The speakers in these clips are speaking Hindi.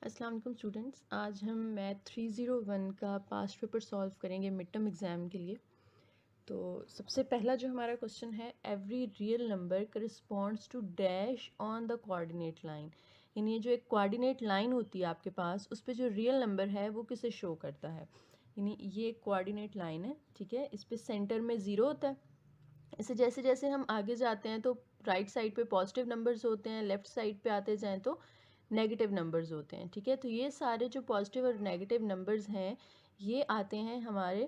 अस्सलाम वालेकुम स्टूडेंट्स, आज हम मैथ 301 का पास्ट पेपर सॉल्व करेंगे मिड टर्म एग्ज़ाम के लिए। तो सबसे पहला जो हमारा क्वेश्चन है, every real number corresponds to dash on the coordinate line. यानी ये जो एक कोऑर्डिनेट लाइन होती है आपके पास, उस पर जो रियल नंबर है वो किसे शो करता है। यानी ये एक कोऑर्डिनेट लाइन है, ठीक है। इस पर सेंटर में ज़ीरो होता है। इसे जैसे जैसे हम आगे जाते हैं तो राइट साइड पे पॉजिटिव नंबर्स होते हैं, लेफ़्ट साइड पे आते जाएं तो नेगेटिव नंबर्स होते हैं, ठीक है। तो ये सारे जो पॉजिटिव और नेगेटिव नंबर्स हैं ये आते हैं हमारे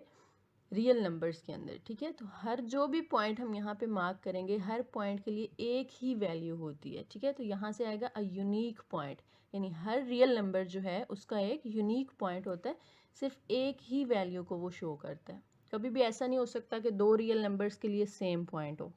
रियल नंबर्स के अंदर, ठीक है। तो हर जो भी पॉइंट हम यहाँ पे मार्क करेंगे, हर पॉइंट के लिए एक ही वैल्यू होती है, ठीक है। तो यहाँ से आएगा अ यूनिक पॉइंट, यानी हर रियल नंबर जो है उसका एक यूनिक पॉइंट होता है, सिर्फ एक ही वैल्यू को वो शो करता है। कभी भी ऐसा नहीं हो सकता कि दो रियल नंबर्स के लिए सेम पॉइंट हो।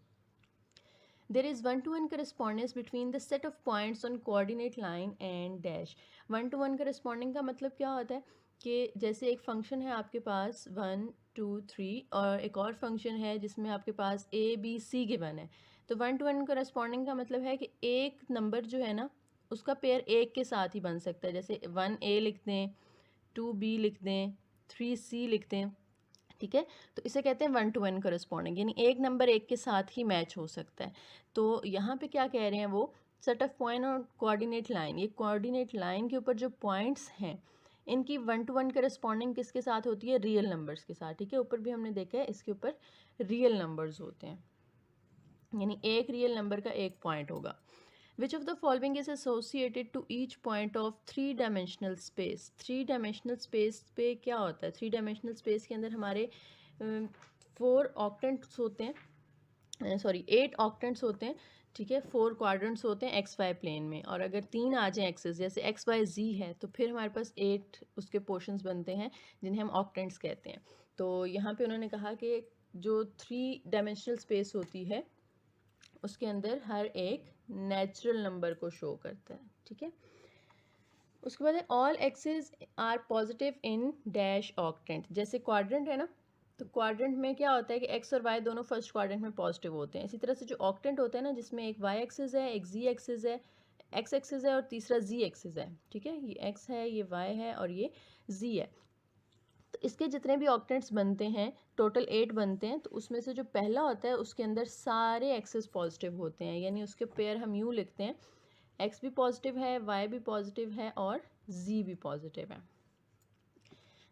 There is one-to-one correspondence between the set of points on coordinate line and dash. One-to-one corresponding का मतलब क्या होता है कि जैसे एक फंक्शन है आपके पास 1 2 3 और एक और फंक्शन है जिसमें आपके पास a b c गिवन है। तो वन टू वन corresponding का मतलब है कि एक नंबर जो है ना उसका पेयर एक के साथ ही बन सकता है। जैसे 1a लिख दें, 2b लिख दें, 3c लिख दें, ठीक है। तो इसे कहते हैं वन टू वन करस्पॉन्डिंग, यानी एक नंबर एक के साथ ही मैच हो सकता है। तो यहाँ पे क्या कह रहे हैं वो, सेट ऑफ पॉइंट और कोऑर्डिनेट लाइन, ये कोऑर्डिनेट लाइन के ऊपर जो पॉइंट्स हैं इनकी वन टू वन करस्पॉन्डिंग किसके साथ होती है, रियल नंबर्स के साथ, ठीक है। ऊपर भी हमने देखा है इसके ऊपर रियल नंबर्स होते हैं, यानी एक रियल नंबर का एक पॉइंट होगा। Which of the following is associated to each point of three dimensional space. Three dimensional space पे क्या होता है, थ्री डायमेंशनल स्पेस के अंदर हमारे 4 ऑक्टेंट्स होते हैं, सॉरी 8 ऑक्टेंट्स होते हैं, ठीक है। 4 क्वाड्रेंट्स होते हैं एक्स वाई प्लेन में, और अगर 3 आ जाएँ एक्सेस, जैसे एक्स वाई जी है, तो फिर हमारे पास 8 उसके पोर्शंस बनते हैं जिन्हें हम ऑक्टेंट्स कहते हैं। तो यहाँ पे उन्होंने कहा कि जो थ्री डायमेंशनल स्पेस होती है उसके अंदर हर एक नेचुरल नंबर को शो करता है, ठीक है। उसके बाद है all axes are positive in dash octant. जैसे क्वाड्रेंट है ना, तो क्वाड्रेंट में क्या होता है कि एक्स और वाई दोनों फर्स्ट क्वाड्रेंट में पॉजिटिव होते हैं। इसी तरह से जो ऑक्टेंट होता है ना, जिसमें एक वाई एक्सेस है, एक जी एक्सेस है, एक्स एक्सेस है और तीसरा जी एक्सेस है, ठीक है। ये एक्स है, ये वाई है और ये जी है। तो इसके जितने भी ऑक्टेंट्स बनते हैं, टोटल 8 बनते हैं, तो उसमें से जो पहला होता है उसके अंदर सारे एक्सेस पॉजिटिव होते हैं, यानी उसके पेयर हम यूँ लिखते हैं, एक्स भी पॉजिटिव है, वाई भी पॉजिटिव है और जी भी पॉजिटिव है।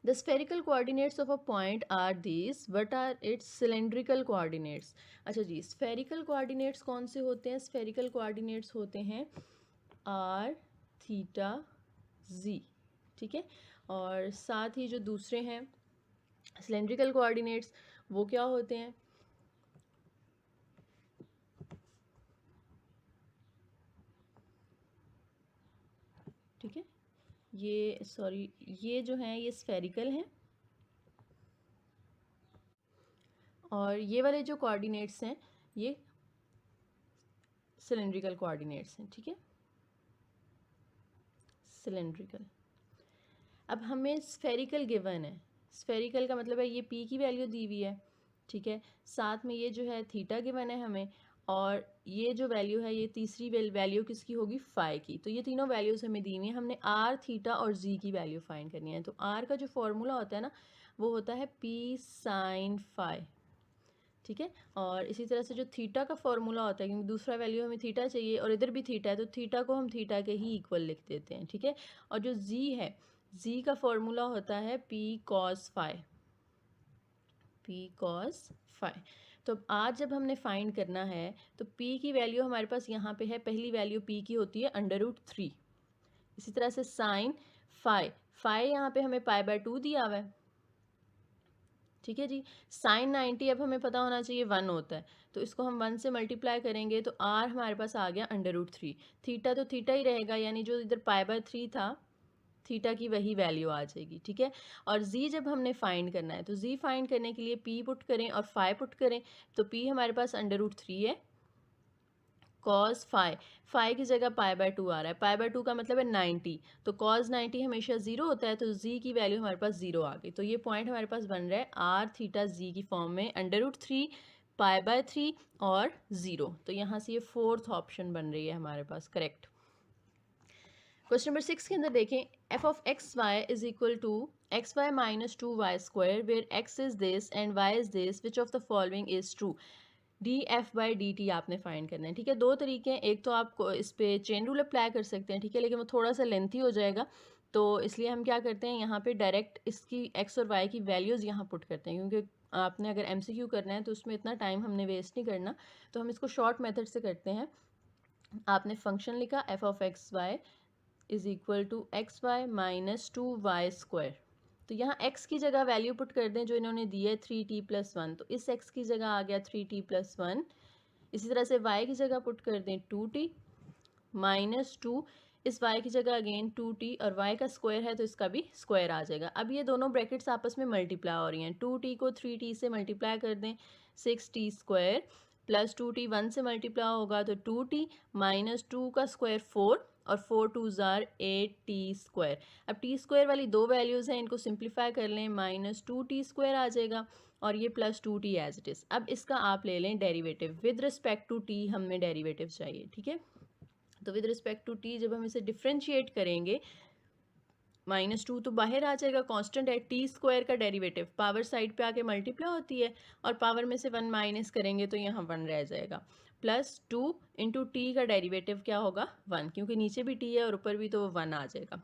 The spherical coordinates of a point are these. What are its cylindrical coordinates? अच्छा जी, spherical coordinates कौन से होते हैं? spherical coordinates होते हैं r, थीटा, z, ठीक है। और साथ ही जो दूसरे हैं cylindrical coordinates, वो क्या होते हैं? ठीक है, ये सॉरी, ये जो हैं ये स्फेरिकल हैं, और ये वाले जो कोऑर्डिनेट्स हैं ये सिलेंड्रिकल कोऑर्डिनेट्स हैं, ठीक है, सिलेंड्रिकल। अब हमें स्फेरिकल गिवन है, स्फेरिकल का मतलब है ये पी की वैल्यू दी हुई है, ठीक है। साथ में ये जो है थीटा गिवन है हमें, और ये जो वैल्यू है ये तीसरी वैल्यू किसकी होगी, फाई की। तो ये तीनों वैल्यूज हमें दी हुई हैं, हमने आर, थीटा और जी की वैल्यू फाइंड करनी है। तो आर का जो फॉर्मूला होता है ना, वो होता है पी साइन फाई, ठीक है। और इसी तरह से जो थीटा का फॉर्मूला होता है, क्योंकि दूसरा वैल्यू हमें थीटा चाहिए और इधर भी थीटा है, तो थीटा को हम थीटा के ही इक्वल लिख देते हैं, ठीक है। और जो जी है, जी का फॉर्मूला होता है p cos phi, p cos phi. तो अब आज जब हमने फाइंड करना है तो पी की वैल्यू हमारे पास यहाँ पे है, पहली वैल्यू पी की होती है √3। इसी तरह से साइन फाई, फाई यहाँ पे हमें π/2 दिया हुआ है, ठीक है जी। साइन 90 अब हमें पता होना चाहिए 1 होता है, तो इसको हम 1 से मल्टीप्लाई करेंगे तो आर हमारे पास आ गया √3। थीटा तो थीटा ही रहेगा, यानी जो इधर π/3 था थीटा की वही वैल्यू आ जाएगी, ठीक है। और जी जब हमने फाइंड करना है तो जी फाइंड करने के लिए पी पुट करें और फाई पुट करें, तो पी हमारे पास √3 है, कॉस फाई, फाई की जगह π/2 आ रहा है, π/2 का मतलब है 90, तो कॉस 90 हमेशा 0 होता है, तो जी की वैल्यू हमारे पास 0 आ गई। तो ये पॉइंट हमारे पास बन रहा है आर थीटा जी की फॉर्म में √3, π/3 और 0। तो यहाँ से ये फोर्थ ऑप्शन बन रही है हमारे पास करेक्ट। क्वेश्चन नंबर 6 के अंदर देखें, f of x y is equal to x y minus 2y square where x is this and y is this, which of the following is true. D f by d t आपने फाइंड करना है, ठीक है। दो तरीके हैं, एक तो आप इस पे चेन रूल अप्लाई कर सकते हैं, ठीक है, लेकिन वो थोड़ा सा लेंथी हो जाएगा, तो इसलिए हम क्या करते हैं यहाँ पे डायरेक्ट इसकी एक्स और वाई की वैल्यूज़ यहाँ पुट करते हैं, क्योंकि आपने अगर एमसीक्यू करना है तो उसमें इतना टाइम हमने वेस्ट नहीं करना, तो हम इसको शॉर्ट मेथड से करते हैं। आपने फंक्शन लिखा f of x y is equal to x y minus 2y square, तो यहाँ x की जगह वैल्यू पुट कर दें जो इन्होंने दी है 3t+1, तो इस x की जगह आ गया 3t+1। इसी तरह से y की जगह पुट कर दें 2t माइनस 2, इस y की जगह अगेन 2t, और y का स्क्वायर है तो इसका भी स्क्वायर आ जाएगा। अब ये दोनों ब्रैकेट्स आपस में मल्टीप्लाई हो रही हैं, 2t को 3t से मल्टीप्लाई कर दें 6t स्क्वायर प्लस 2t 1 से मल्टीप्लाई होगा तो 2t माइनस 2 का स्क्वायर 4 और 4 2 ज़ार 8t स्क्वायर। अब t स्क्वायर वाली दो वैल्यूज़ हैं, इनको सिंप्लीफाई कर लें, माइनस 2t स्क्वायर आ जाएगा और ये plus 2t as it is. अब इसका आप ले लें derivative, with respect to t हमें डेरिवेटिव चाहिए, ठीक है। तो विद रिस्पेक्ट टू t जब हम इसे डिफ्रेंशिएट करेंगे, माइनस 2 तो बाहर आ जाएगा, कांस्टेंट है, टी स्क्वायर का डेरिवेटिव पावर साइड पे आके मल्टीप्लाई होती है और पावर में से 1 माइनस करेंगे तो यहाँ 1 रह जाएगा, प्लस 2 इंटू टी का डेरिवेटिव क्या होगा 1, क्योंकि नीचे भी टी है और ऊपर भी तो 1 आ जाएगा,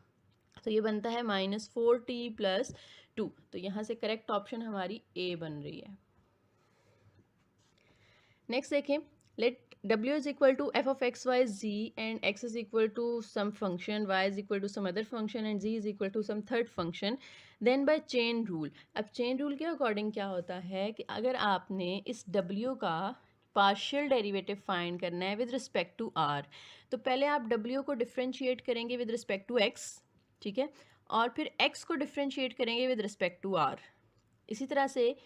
तो ये बनता है माइनस 4t प्लस 2। तो यहाँ से करेक्ट ऑप्शन हमारी ए बन रही है। नेक्स्ट देखें, late w is equal to f of x y z and x is equal to some function, y is equal to some other function and z is equal to some third function, then by chain rule। अब chain rule के अकॉर्डिंग क्या होता है कि अगर आपने इस w का पार्शियल डेरिवेटिव फाइंड करना है विद रिस्पेक्ट टू r, तो पहले आप w को डिफ्रेंशिएट करेंगे विद रिस्पेक्ट टू x, ठीक है, और फिर x को डिफ्रेंशिएट करेंगे विद रिस्पेक्ट टू r। इसी तरह से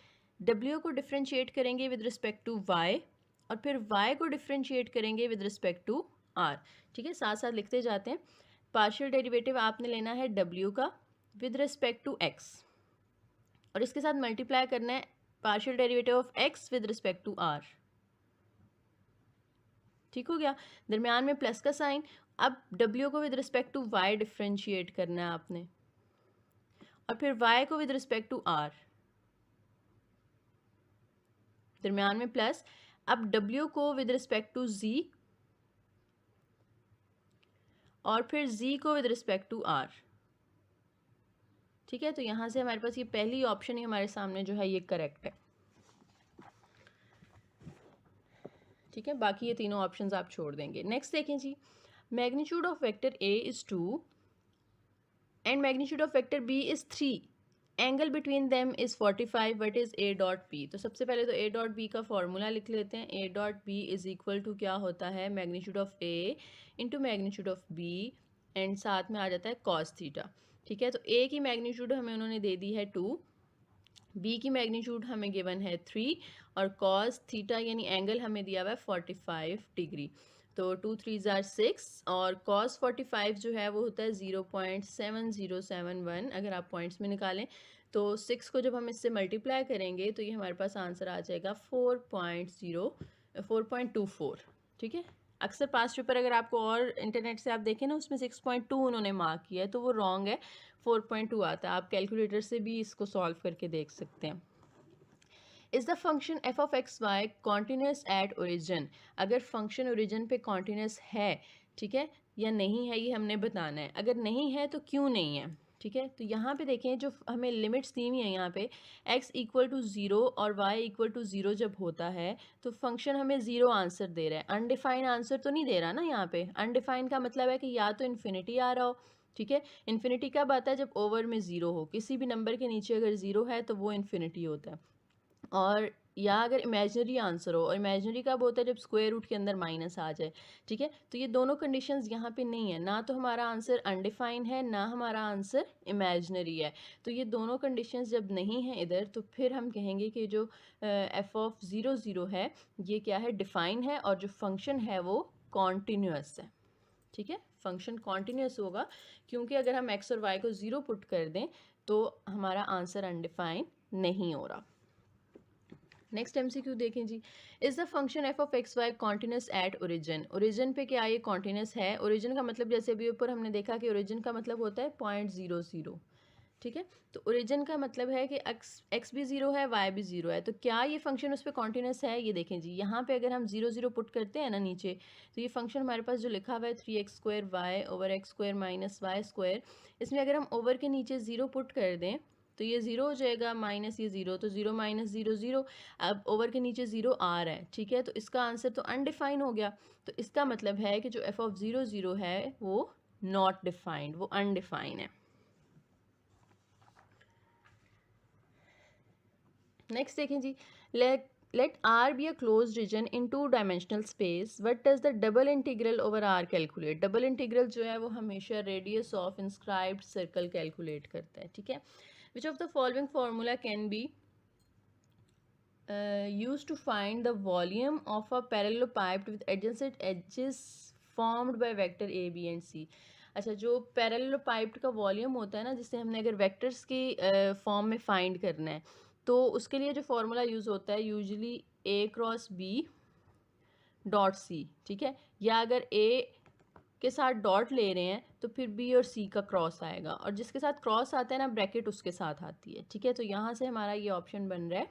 w को डिफ्रेंशिएट करेंगे विद रिस्पेक्ट टू y और फिर y को डिफ्रेंशिएट करेंगे विद रिस्पेक्ट टू r, ठीक है। साथ साथ लिखते जाते हैं। पार्शियल डेरिवेटिव आपने लेना है w का विद रिस्पेक्ट टू x और इसके साथ मल्टीप्लाई करना है partial derivative of x with respect to r, ठीक हो गया। दरमियान में प्लस का साइन। अब w को with respect to y differentiate करना है आपने और फिर y को विद रिस्पेक्ट टू r, दरमियान में प्लस। अब w को विद रिस्पेक्ट टू z और फिर z को विद रिस्पेक्ट टू r, ठीक है। तो यहाँ से हमारे पास ये पहली ऑप्शन ही हमारे सामने जो है ये करेक्ट है, ठीक है। बाकी ये तीनों ऑप्शंस आप छोड़ देंगे। नेक्स्ट देखें जी, magnitude of vector a is 2 and magnitude of vector b is 3, angle between them is 45, what is a dot b। तो सबसे पहले तो a डॉट b का फॉर्मूला लिख लेते हैं। a dot b is equal to क्या होता है, magnitude of a into magnitude of b and साथ में आ जाता है cos थीटा, ठीक है। तो a की मैग्नीट्यूड हमें उन्होंने दे दी है 2, b की मैग्नीट्यूड हमें गिवन है 3 और cos थीटा यानी एंगल हमें दिया हुआ है 45 डिग्री। तो 2 3 ज़ार 6 और cos 45 जो है वो होता है 0.7071। अगर आप पॉइंट्स में निकालें तो 6 को जब हम इससे मल्टीप्लाई करेंगे तो ये हमारे पास आंसर आ जाएगा 4.24, ठीक है। अक्सर पास्ट पेपर अगर आपको और इंटरनेट से आप देखें ना उसमें 6.2 उन्होंने मार्क किया है तो वो रॉन्ग है, 4.2 आता है। आप कैलकुलेटर से भी इसको सॉल्व करके देख सकते हैं। Is the function F of x y continuous at origin. अगर फंक्शन ओरिजिन पे कॉन्टीन्यूस है, ठीक है, या नहीं है, ये हमने बताना है। अगर नहीं है तो क्यों नहीं है, ठीक है। तो यहाँ पे देखें जो हमें लिमिट्स दी हुई हैं, यहाँ पे x इक्वल टू 0 और y इक्वल टू 0 जब होता है तो फंक्शन हमें 0 आंसर दे रहा है, अनडिफाइंड आंसर तो नहीं दे रहा ना। यहाँ पे अनडिफाइंड का मतलब है कि या तो इन्फिनिटी आ रहा हो, ठीक है। इन्फिनिटी कब आता है, जब ओवर में 0 हो, किसी भी नंबर के नीचे अगर 0 है तो वो इन्फिनिटी होता है। और या अगर इमेजिनरी आंसर हो, और इमेजिनरी कब होता है, जब स्क्वायर रूट के अंदर माइनस आ जाए, ठीक है। तो ये दोनों कंडीशंस यहाँ पे नहीं है, ना तो हमारा आंसर अनडिफाइंड है ना हमारा आंसर इमेजिनरी है। तो ये दोनों कंडीशंस जब नहीं है इधर, तो फिर हम कहेंगे कि जो एफ ऑफ 0 0 है ये क्या है, डिफाइन है, और जो फंक्शन है वो कॉन्टीन्यूअस है, ठीक है। फंक्शन कॉन्टीन्यूअस होगा क्योंकि अगर हम एक्स और वाई को 0 पुट कर दें तो हमारा आंसर अनडिफाइंड नहीं हो रहा। नेक्स्ट एमसीक्यू देखें जी, is the function F of x Y continuous at origin. Origin पे क्या ये कॉन्टिन्यूस है? ओरिजिन का मतलब जैसे अभी ऊपर हमने देखा कि ओरिजिन का मतलब होता है 0.00, ठीक है। तो ओरिजिन का मतलब है कि एक्स भी ज़ीरो है, वाई भी ज़ीरो है, तो क्या ये फंक्शन उस पर कॉन्टिन्यूस है? ये देखें जी, यहाँ पे अगर हम 0 0 पुट करते हैं ना नीचे, तो ये फंक्शन हमारे पास जो लिखा हुआ है 3x² Y over x² minus y², इसमें अगर हम ओवर के नीचे 0 पुट कर दें तो ये 0 हो जाएगा, माइनस ये 0, तो 0 माइनस 0 0। अब ओवर के नीचे 0 आ रहा है, ठीक है, तो इसका आंसर तो अनडिफाइन हो गया। तो इसका मतलब है कि जो एफ ऑफ 0 0 है वो नॉट डिफाइंड, वो अनडिफाइन है। नेक्स्ट देखें जी, let R be a closed region in two dimensional space. What does the double integral over R calculate? Double integral जो है वो हमेशा radius of inscribed circle calculate करता है, ठीक है। Which of the following formula can be used to find the volume of a parallelepiped with adjacent edges formed by vector A, B and C? अच्छा, जो पैरेललोपाइप्ड का वॉल्यूम होता है ना, जिससे हमने अगर वेक्टर्स की फॉर्म में फाइंड करना है, तो उसके लिए जो फॉर्मूला यूज़ होता है usually A cross B dot C, ठीक है। या अगर A के साथ डॉट ले रहे हैं तो फिर B और C का क्रॉस आएगा, और जिसके साथ क्रॉस आता है ना ब्रैकेट, उसके साथ आती है, ठीक है। तो यहाँ से हमारा ये ऑप्शन बन रहा है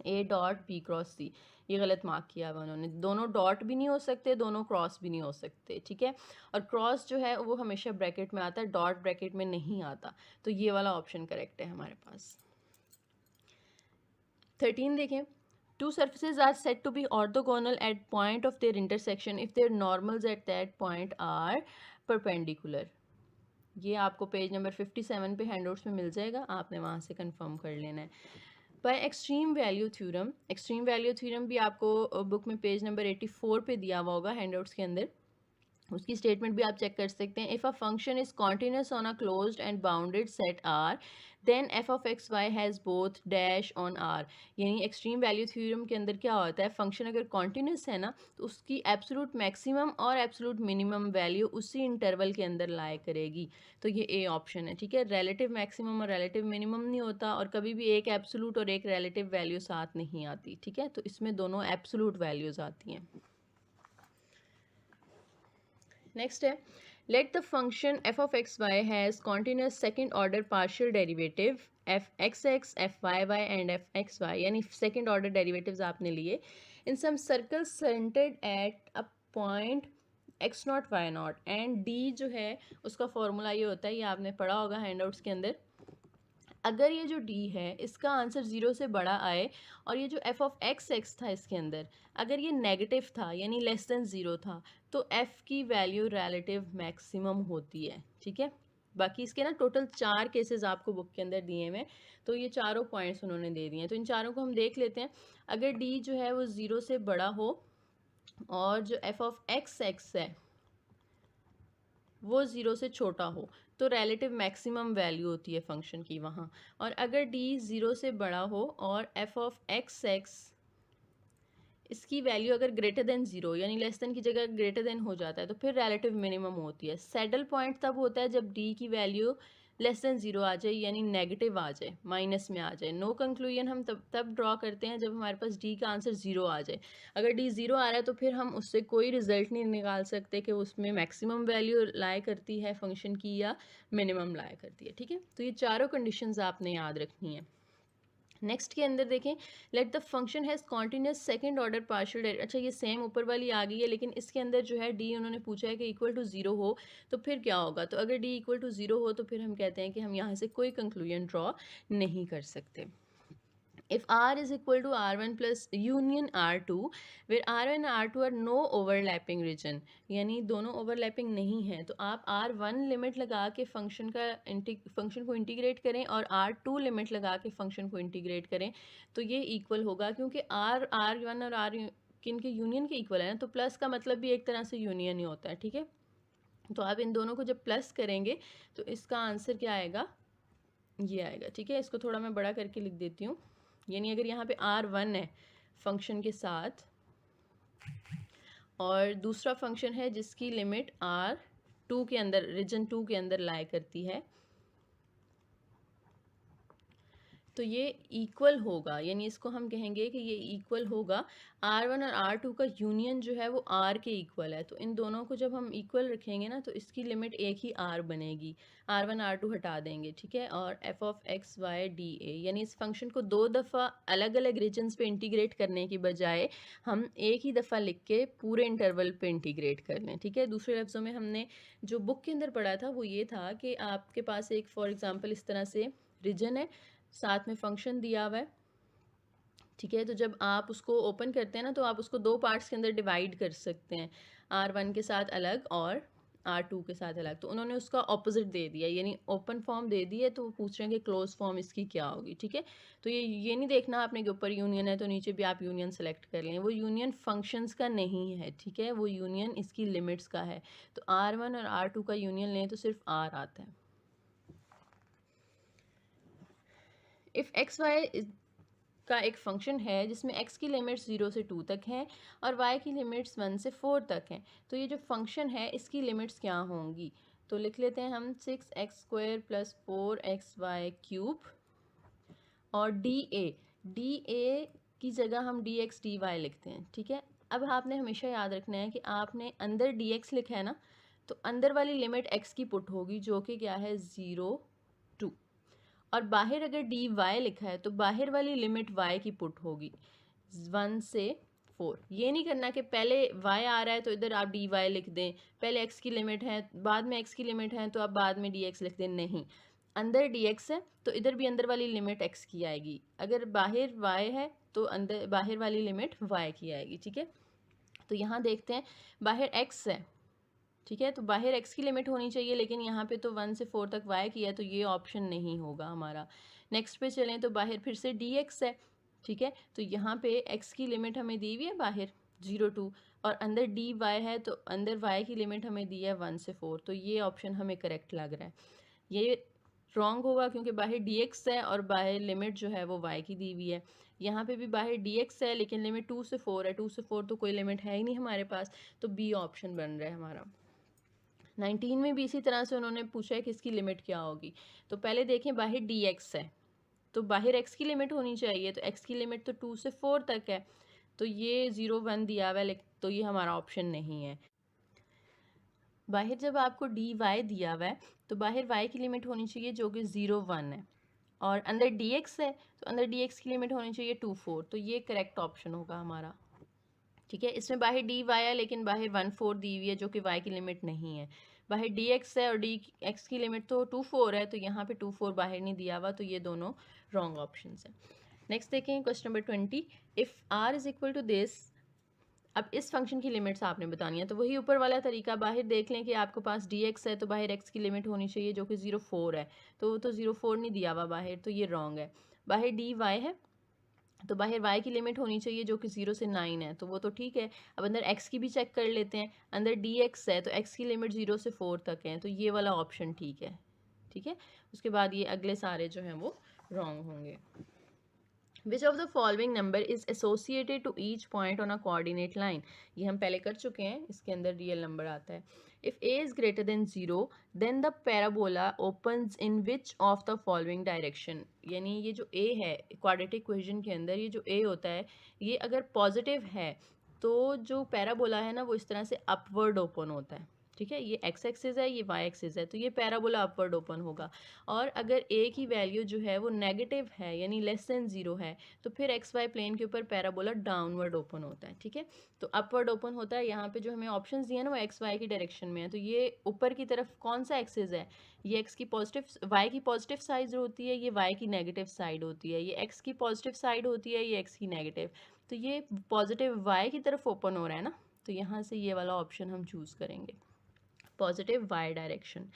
A dot B cross C। ये गलत मार्क किया हुआ उन्होंने, दोनों डॉट भी नहीं हो सकते, दोनों क्रॉस भी नहीं हो सकते, ठीक है। और क्रॉस जो है वो हमेशा ब्रैकेट में आता है, डॉट ब्रैकेट में नहीं आता, तो ये वाला ऑप्शन करेक्ट है हमारे पास। 13 देखें, two surfaces are said to be orthogonal at point of their intersection if their normals at that point are perpendicular। ये आपको पेज नंबर 57 पे हैंडआउट्स में मिल जाएगा, आपने वहाँ से कंफर्म कर लेना है। By extreme value theorem, extreme value theorem भी आपको बुक में पेज नंबर 84 पे दिया हुआ होगा हैंडआउट्स के अंदर, उसकी स्टेटमेंट भी आप चेक कर सकते हैं। If a function is continuous on a closed and bounded set r, then f of x Y has both dash on r. यानी एक्सट्रीम वैल्यू थ्योरम के अंदर क्या होता है, फंक्शन अगर कॉन्टिन्यूस है ना तो उसकी एब्सोलूट मैक्सिमम और एब्सोलूट मिनिमम वैल्यू उसी इंटरवल के अंदर लाया करेगी। तो ये ए ऑप्शन है, ठीक है। रिलेटिव मैक्सिमम और रिलेटिव मिनिमम नहीं होता, और कभी भी एक एब्सोलूट और एक रिलेटिव वैल्यू साथ नहीं आती, ठीक है। तो इसमें दोनों एब्सोलूट वैल्यूज आती हैं। नेक्स्ट है, let the function F of x Y has continuous second order partial derivative F X X, F Y Y and F X Y, यानी सेकेंड ऑर्डर डेरिवेटिव्स आपने लिए in some circle centred at a point X naught Y naught, and D जो है उसका फॉर्मूला ये होता है, ये आपने पढ़ा होगा हैंडआउट्स के अंदर। अगर ये जो डी है इसका आंसर 0 से बड़ा आए, और ये जो एफ ऑफ एक्स एक्स था इसके अंदर अगर ये नेगेटिव था यानी लेस देन 0 था, तो एफ की वैल्यू रिलेटिव मैक्सिमम होती है, ठीक है। बाकी इसके ना टोटल 4 केसेस आपको बुक के अंदर दिए हुए हैं, तो ये चारों पॉइंट्स उन्होंने दे दिए हैं, तो इन चारों को हम देख लेते हैं। अगर डी जो है वो 0 से बड़ा हो और जो एफ ऑफ एक्स एक्स है वो 0 से छोटा हो, तो रिलेटिव मैक्सिमम वैल्यू होती है फंक्शन की वहाँ। और अगर d 0 से बड़ा हो और f ऑफ एक्स एक्स इसकी वैल्यू अगर ग्रेटर देन 0 यानी लेस देन की जगह ग्रेटर देन हो जाता है, तो फिर रिलेटिव मिनिमम होती है। सैडल पॉइंट तब होता है जब d की वैल्यू लेस देन 0 आ जाए, यानी नेगेटिव आ जाए, माइनस में आ जाए। नो कंक्लूजन हम तब ड्रॉ करते हैं जब हमारे पास d का आंसर 0 आ जाए। अगर d 0 आ रहा है तो फिर हम उससे कोई रिजल्ट नहीं निकाल सकते कि उसमें मैक्सिमम वैल्यू लाया करती है फंक्शन की या मिनिमम लाया करती है, ठीक है। तो ये चारों कंडीशंस आपने याद रखनी है। नेक्स्ट के अंदर देखें, late the function has continuous second order partial derivative. अच्छा, ये सेम ऊपर वाली आ गई है, लेकिन इसके अंदर जो है डी उन्होंने पूछा है कि इक्वल टू 0 हो, तो फिर क्या होगा। तो अगर डी इक्वल टू 0 हो तो फिर हम कहते हैं कि हम यहाँ से कोई कंक्लूजन ड्रॉ नहीं कर सकते। If R is equal to R1 plus union R2, where R1 and R2 are no overlapping region, यानी दोनों overlapping नहीं है, तो आप R1 लिमिट लगा के फंक्शन को इंटीग्रेट करें और R2 लिमिट लगा के फंक्शन को इंटीग्रेट करें, तो ये इक्वल होगा, क्योंकि R1 और R किन के यूनियन के इक्वल है ना, तो प्लस का मतलब भी एक तरह से यूनियन ही होता है, ठीक है। तो आप इन दोनों को जब प्लस करेंगे तो इसका आंसर क्या आएगा, ये आएगा, ठीक है। इसको थोड़ा मैं बड़ा करके लिख देती हूँ। यानी अगर यहाँ पे R1 है फंक्शन के साथ और दूसरा फंक्शन है जिसकी लिमिट R2 के अंदर, रीजन 2 के अंदर लाया करती है, तो ये इक्वल होगा, यानी इसको हम कहेंगे कि ये इक्वल होगा। R1 और R2 का यूनियन जो है वो R के इक्वल है, तो इन दोनों को जब हम इक्वल रखेंगे ना तो इसकी लिमिट एक ही R बनेगी, R1 R2 हटा देंगे, ठीक है। और f of x y d a, यानी इस फंक्शन को दो दफ़ा अलग अलग रीजन्स पे इंटीग्रेट करने की बजाय हम एक ही दफ़ा लिख के पूरे इंटरवल पे इंटीग्रेट कर लें, ठीक है। दूसरे लफ्ज़ों में हमने जो बुक के अंदर पढ़ा था वो ये था कि आपके पास एक फॉर एग्ज़ाम्पल इस तरह से रीजन है, साथ में फंक्शन दिया हुआ है, ठीक है। तो जब आप उसको ओपन करते हैं ना तो आप उसको दो पार्ट्स के अंदर डिवाइड कर सकते हैं, R1 के साथ अलग और R2 के साथ अलग। तो उन्होंने उसका ऑपोजिट दे दिया, यानी ओपन फॉर्म दे दी है, तो वो पूछ रहे हैं कि क्लोज फॉर्म इसकी क्या होगी, ठीक है। तो ये नहीं देखना आपने कि ऊपर यूनियन है तो नीचे भी आप यूनियन सेलेक्ट कर लें, वो यूनियन फंक्शंस का नहीं है, ठीक है, वो यूनियन इसकी लिमिट्स का है। तो R1 और R2 का यूनियन लें तो सिर्फ R आता है। इफ़ एक्स वाई का एक फंक्शन है जिसमें x की लिमिट्स 0 से 2 तक हैं और y की लिमिट्स 1 से 4 तक हैं, तो ये जो फंक्शन है इसकी लिमिट्स क्या होंगी। तो लिख लेते हैं हम 6x² + 4xy³ और डी ए की जगह हम dx dy लिखते हैं, ठीक है। अब आपने हमेशा याद रखना है कि आपने अंदर dx लिखा है ना, तो अंदर वाली लिमिट x की पुट होगी जो कि क्या है 0 2, और बाहर अगर डी वाई लिखा है तो बाहर वाली लिमिट y की पुट होगी 1 से 4। ये नहीं करना कि पहले y आ रहा है तो इधर आप डी वाई लिख दें, पहले x की लिमिट है बाद में x की लिमिट है तो आप बाद में dx लिख दें, नहीं, अंदर dx है तो इधर भी अंदर वाली लिमिट x की आएगी, अगर बाहर y है तो अंदर बाहर वाली लिमिट y की आएगी, ठीक है। तो यहाँ देखते हैं बाहर x है, ठीक है, तो बाहर x की लिमिट होनी चाहिए, लेकिन यहाँ पे तो 1 से 4 तक y की है तो ये ऑप्शन नहीं होगा हमारा। नेक्स्ट पे चलें तो बाहर फिर से dx है, ठीक है, तो यहाँ पे x की लिमिट हमें दी हुई है बाहर 0 2 और अंदर dy है तो अंदर y की लिमिट हमें दी है 1 से 4, तो ये ऑप्शन हमें करेक्ट लग रहा है। ये रॉन्ग होगा क्योंकि बाहर dx है और बाहर लिमिट जो है वो y की दी हुई है। यहाँ पे भी बाहर dx है लेकिन लिमिट 2 से 4 है, 2 से 4 तो कोई लिमिट है ही नहीं हमारे पास, तो बी ऑप्शन बन रहा है हमारा। 19 में भी इसी तरह से उन्होंने पूछा है कि इसकी लिमिट क्या होगी। तो पहले देखें बाहर dx है तो बाहर x की लिमिट होनी चाहिए, तो x की लिमिट तो 2 से 4 तक है, तो ये 0 1 दिया हुआ है, तो ये हमारा ऑप्शन नहीं है। बाहर जब आपको dy दिया हुआ है तो बाहर y की लिमिट होनी चाहिए जो कि 0 1 है, और अंदर dx है तो अंदर dx की लिमिट होनी चाहिए 2 4, तो ये करेक्ट ऑप्शन होगा हमारा, ठीक है। इसमें बाहर dy है लेकिन बाहर 1 4 दी हुई है जो कि y की लिमिट नहीं है, बाहर dx है और dx की लिमिट तो 2 4 है, तो यहाँ पे 2 4 बाहर नहीं दिया हुआ, तो ये दोनों रॉन्ग ऑप्शन हैं। नेक्स्ट देखें question number 20, if r is equal to this. अब इस फंक्शन की लिमिट्स आपने बतानी है, तो वही ऊपर वाला तरीका, बाहर देख लें कि आपके पास dx है तो बाहर x की लिमिट होनी चाहिए जो कि 0 4 है, तो वो तो 0 4 नहीं दिया हुआ बाहर, तो ये रॉन्ग है। बाहर dy है तो बाहर y की लिमिट होनी चाहिए जो कि 0 से 9 है, तो वो तो ठीक है। अब अंदर x की भी चेक कर लेते हैं, अंदर dx है तो x की लिमिट 0 से 4 तक है, तो ये वाला ऑप्शन ठीक है, ठीक है। उसके बाद ये अगले सारे जो हैं वो रॉन्ग होंगे। Which of the following number is associated to each point on a coordinate line, ये हम पहले कर चुके हैं, इसके अंदर रियल नंबर आता है। If a is greater than 0 then the parabola opens in which of the following direction, यानी ये जो a है क्वाड्रेटिक इक्वेशन के अंदर, ये जो a होता है ये अगर पॉजिटिव है तो जो पैराबोला है ना वो इस तरह से अपवर्ड ओपन होता है, ठीक है। ये x एक्सिस है, ये y एक्सिस है, तो ये पैराबोला अपवर्ड ओपन होगा। और अगर a की वैल्यू जो है वो नेगेटिव है यानी लेस देन 0 है तो फिर एक्स वाई प्लेन के ऊपर पैराबोला डाउनवर्ड ओपन होता है, ठीक है। तो अपवर्ड ओपन होता है, यहाँ पे जो हमें ऑप्शंस दिए हैं ना वो एक्स वाई की डायरेक्शन में है, तो ये ऊपर की तरफ कौन सा एक्सिस है, ये एक्स की पॉजिटिव वाई की पॉजिटिव साइड होती है, ये वाई की नेगेटिव साइड होती है, ये एक्स की पॉजिटिव साइड होती है, ये एक्स की नेगेटिव, तो ये पॉजिटिव वाई की तरफ ओपन हो रहा है ना, तो यहाँ से ये वाला ऑप्शन हम चूज़ करेंगे, positive y direction.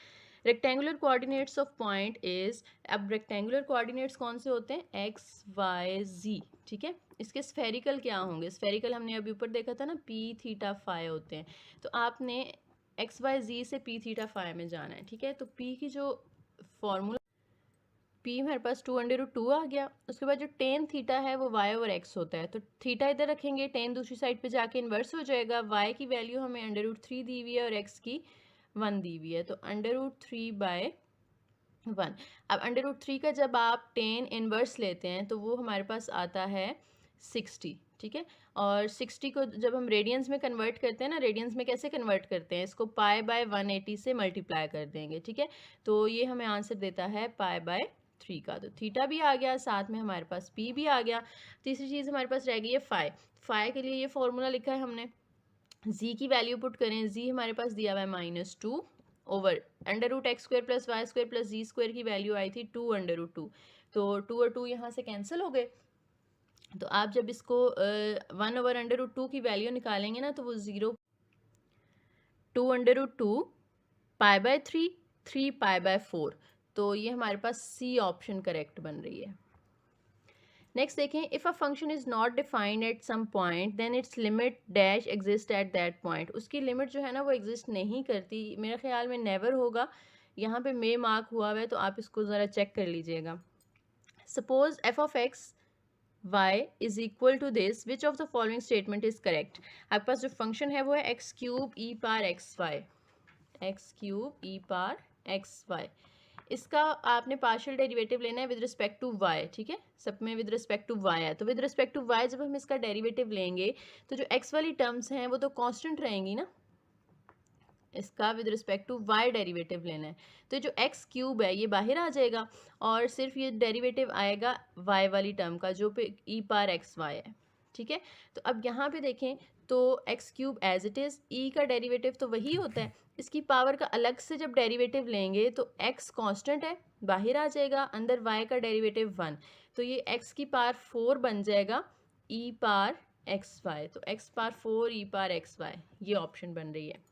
Rectangular coordinates of point is, अब रेक्टेंगुलर कोऑर्डिनेट्स कौन से होते हैं, एक्स वाई जी, ठीक है। इसके स्फेरिकल क्या होंगे, स्फेरिकल हमने अभी ऊपर देखा था ना p थीटा फाई होते हैं, तो आपने एक्स वाई जी से p थीटा फाई में जाना है, ठीक है। तो p की जो फॉर्मूला, p हमारे पास 2√2 आ गया, उसके बाद जो टेन थीटा है वो y और x होता है, तो थीटा इधर रखेंगे, टेन दूसरी साइड पे जाके इन्वर्स हो जाएगा, y की वैल्यू हमें √3 दी हुई है और x की 1 दी हुई है, तो √3/2 1। अब √3 का जब आप टेन इनवर्स लेते हैं तो वो हमारे पास आता है 60, ठीक है। और 60 को जब हम रेडियंस में कन्वर्ट करते हैं ना, रेडियंस में कैसे कन्वर्ट करते हैं, इसको पाई बाय 180 से मल्टीप्लाई कर देंगे, ठीक है। तो ये हमें आंसर देता है पाई बाय 3 का। तो थीटा भी आ गया, साथ में हमारे पास पी भी आ गया। तीसरी चीज़ हमारे पास रह गई है फाई। फाई के लिए ये फॉर्मूला लिखा है हमने, जी की वैल्यू पुट करें, जी हमारे पास दिया हुआ है -2 ओवर √x² + y² + z² की वैल्यू आई थी 2 √2। तो 2 और 2 यहाँ से कैंसिल हो गए। तो आप जब इसको 1 ओवर √2 की वैल्यू निकालेंगे ना तो वो 0, 2 √2 पाई बाय 3, 3 पाई बाय 4। तो ये हमारे पास सी ऑप्शन करेक्ट बन रही है। नेक्स्ट देखें, if a function is not defined at some point then its limit dash exist at that point. उसकी लिमिट जो है ना वो एग्जिस्ट नहीं करती, मेरे ख्याल में नेवर होगा। यहाँ पे मे मार्क हुआ हुआ है तो आप इसको ज़रा चेक कर लीजिएगा। Suppose f of x y is equal to this, which of the following statement is correct. आपके पास जो फंक्शन है वो है x³ e power xy, x³ e power xy। इसका आपने पार्शियल डेरिवेटिव लेना है विद रिस्पेक्ट टू y, ठीक है। सब में विद रिस्पेक्ट टू y है, तो विद रिस्पेक्ट टू y जब हम इसका डेरिवेटिव लेंगे तो जो x वाली टर्म्स हैं वो तो कांस्टेंट रहेंगी ना। इसका with respect to y derivative लेना है, तो जो x³ है ये बाहर आ जाएगा और सिर्फ ये डेरिवेटिव आएगा y वाली टर्म का जो पे e पावर xy है, ठीक है। तो अब यहाँ पे देखें तो x³ as it is, e का डेरिवेटिव तो वही होता है, इसकी पावर का अलग से जब डेरिवेटिव लेंगे तो x कांस्टेंट है, बाहर आ जाएगा, अंदर y का डेरिवेटिव 1, तो ये x की पावर 4 बन जाएगा e पावर xy। तो x power 4 e power xy, ये ऑप्शन बन रही है।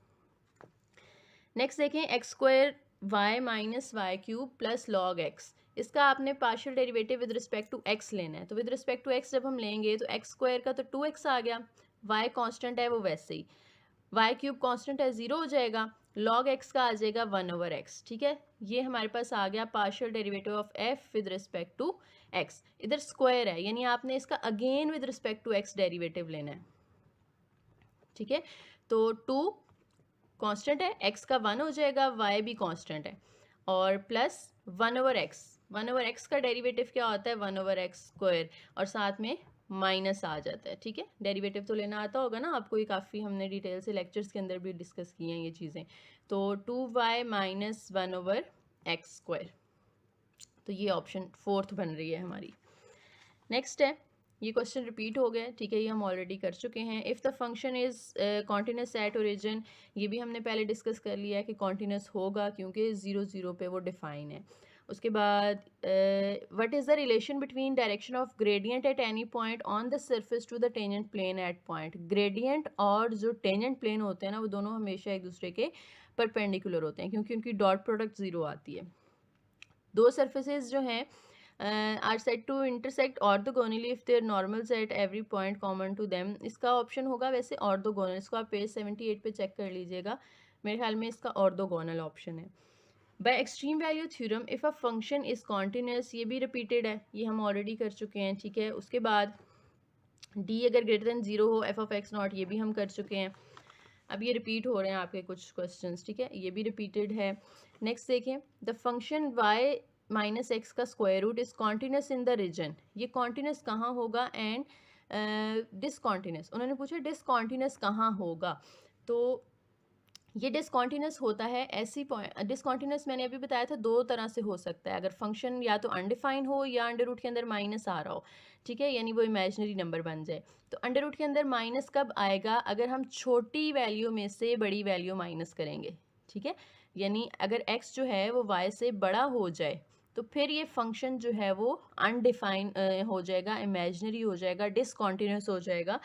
नेक्स्ट देखें, x² y minus y³ plus log x। इसका आपने partial derivative with respect to x लेना है, तो विद रिस्पेक्ट टू x जब हम लेंगे तो x² का तो 2x आ गया, y कांस्टेंट है वो वैसे ही, y³ कांस्टेंट है 0 हो जाएगा, log x का आ जाएगा 1 ओवर x, ठीक है। ये हमारे पास आ गया partial derivative of f with respect to x। इधर स्क्वायर है यानी आपने इसका again with respect to x derivative लेना है, ठीक है। तो 2 कांस्टेंट है, x का 1 हो जाएगा, y भी कांस्टेंट है, और plus 1 over x। 1 over x का डेरिवेटिव क्या होता है, 1 ओवर x स्क्वायर, और साथ में माइनस आ जाता है, ठीक है। डेरिवेटिव तो लेना आता होगा ना आपको, ये काफ़ी हमने डिटेल से लेक्चर्स के अंदर भी डिस्कस की हैं ये चीज़ें। तो 2y minus 1 over x square, तो ये ऑप्शन 4th बन रही है हमारी। नेक्स्ट है, ये क्वेश्चन रिपीट हो गया, ठीक है, ये हम ऑलरेडी कर चुके हैं। If the function is continuous at origin, ये भी हमने पहले डिस्कस कर लिया है कि कॉन्टिन्यूस होगा क्योंकि 0 0 पे वो डिफाइन है। उसके बाद what is the relation between direction of gradient at any point on the surface to the tangent plane at point. Gradient और जो टेंजेंट प्लेन होते हैं ना वो दोनों हमेशा एक दूसरे के परपेंडिकुलर होते हैं क्योंकि उनकी डॉट प्रोडक्ट 0 आती है। दो सर्फेसेज जो हैं are said to intersect orthogonally if their normals at every point common to them। इसका ऑप्शन होगा वैसे ऑर्थोगोनल, इसको आप पेज 78 पे चेक कर लीजिएगा, मेरे ख्याल में इसका ऑर्थोगोनल ऑप्शन है। By extreme value theorem if a function is continuous, ये भी रिपीटेड है, ये हम ऑलरेडी कर चुके हैं, ठीक है। उसके बाद डी अगर ग्रेटर देन 0 हो एफ ऑफ एक्स नॉट, ये भी हम कर चुके हैं। अब ये रिपीट हो रहे हैं आपके कुछ क्वेश्चंस, ठीक है, ये भी रिपीटेड है। नेक्स्ट देखें, the function y minus X का square root is continuous in the region, ये कॉन्टिन्यूस कहाँ होगा, एंड डिसकॉन्टिन्यूस, उन्होंने पूछा डिसकॉन्टिन्यूस कहाँ होगा। तो ये डिसकॉन्टिन्यूस होता है ऐसी पॉइंट, डिसकॉन्टिन्यूस मैंने अभी बताया था दो तरह से हो सकता है, अगर फंक्शन या तो अनडिफाइन हो या अंडर रूट के अंदर माइनस आ रहा हो, ठीक है, यानी वो इमेजिनरी नंबर बन जाए। तो अंडर रूट के अंदर माइनस कब आएगा, अगर हम छोटी वैल्यू में से बड़ी वैल्यू माइनस करेंगे, ठीक है, यानी अगर x जो है वो y से बड़ा हो जाए तो फिर ये फंक्शन जो है वो अनडिफाइन हो जाएगा, इमेजिनरी हो जाएगा, डिसकॉन्टिन्यूस हो जाएगा,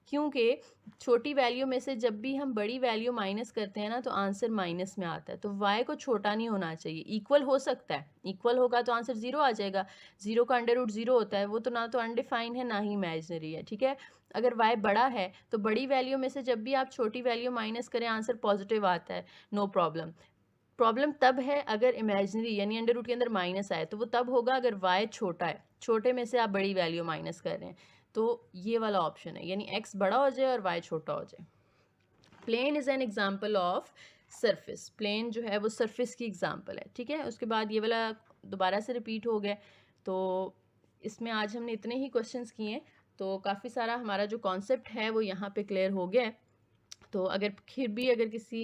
क्योंकि छोटी वैल्यू में से जब भी हम बड़ी वैल्यू माइनस करते हैं ना तो आंसर माइनस में आता है। तो y को छोटा नहीं होना चाहिए, इक्वल हो सकता है, इक्वल होगा तो आंसर 0 आ जाएगा, 0 का अंडर रूट 0 होता है, वो तो ना तो अनडिफाइन है ना ही इमेजिनरी है, ठीक है। अगर y बड़ा है तो बड़ी वैल्यू में से जब भी आप छोटी वैल्यू माइनस करें आंसर पॉजिटिव आता है, नो प्रॉब्लम। प्रॉब्लम तब है अगर इमेजिनरी यानी अंडर रूट के अंदर माइनस आए, तो वो तब होगा अगर y छोटा है, छोटे में से आप बड़ी वैल्यू माइनस कर रहे हैं, तो ये वाला ऑप्शन है, यानी x बड़ा हो जाए और y छोटा हो जाए। Plane is an example of surface, plane जो है वो सरफेस की एग्जांपल है, ठीक है। उसके बाद ये वाला दोबारा से रिपीट हो गया। तो इसमें आज हमने इतने ही क्वेश्चंस किए हैं, तो काफ़ी सारा हमारा जो कॉन्सेप्ट है वो यहाँ पे क्लियर हो गया है। तो अगर फिर भी अगर किसी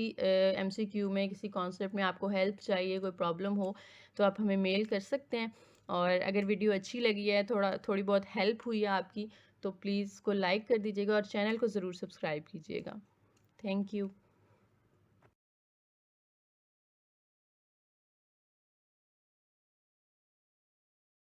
MCQ में किसी कॉन्सेप्ट में आपको हेल्प चाहिए, कोई प्रॉब्लम हो, तो आप हमें मेल कर सकते हैं। और अगर वीडियो अच्छी लगी है, थोड़ी बहुत हेल्प हुई है आपकी, तो प्लीज़ इसको लाइक कर दीजिएगा और चैनल को ज़रूर सब्सक्राइब कीजिएगा। Thank you.